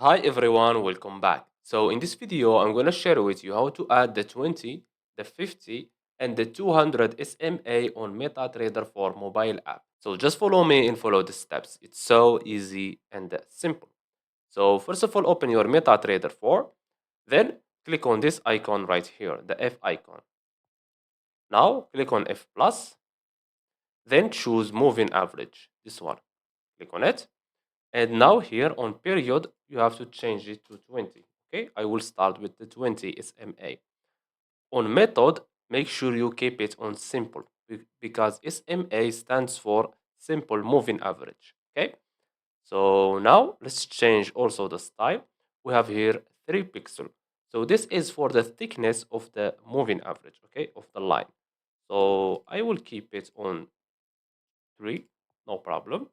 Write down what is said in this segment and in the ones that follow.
Hi everyone, welcome back. So in this video, I'm going to share with you how to add the 20, the 50, and the 200 SMA on MetaTrader for mobile app. So just follow me and follow the steps. It's so easy and simple. So first of all, open your MetaTrader 4, then click on this icon right here, the F icon. Now click on F plus, then choose moving average, this one. Click on it. And now here on period, you have to change it to 20. Okay, I will start with the 20 SMA. On method, make sure you keep it on simple because SMA stands for simple moving average. Okay, so now let's change also the style. We have here 3 pixel. So this is for the thickness of the moving average, okay, of the line. So I will keep it on 3, no problem.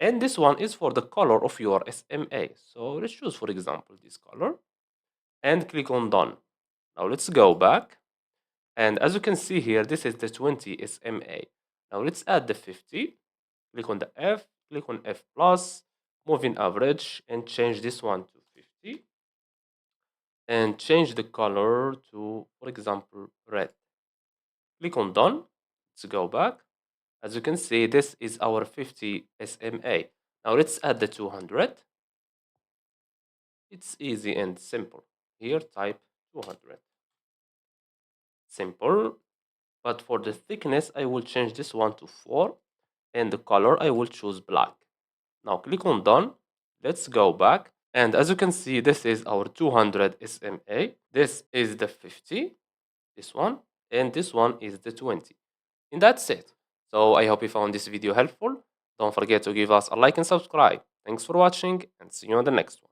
And this one is for the color of your SMA. So let's choose, for example, this color and click on done. Now let's go back. And as you can see here, this is the 20 SMA. Now let's add the 50. Click on the F, click on F plus, moving average, and change this one to 50. And change the color to, for example, red. Click on done. Let's go back. As you can see, this is our 50 SMA. Now let's add the 200. It's easy and simple. Here type 200. Simple. But for the thickness, I will change this one to 4. And the color, I will choose black. Now click on done. Let's go back. And as you can see, this is our 200 SMA. This is the 50. This one. And this one is the 20. And that's it. So I hope you found this video helpful. Don't forget to give us a like and subscribe. Thanks for watching and see you on the next one.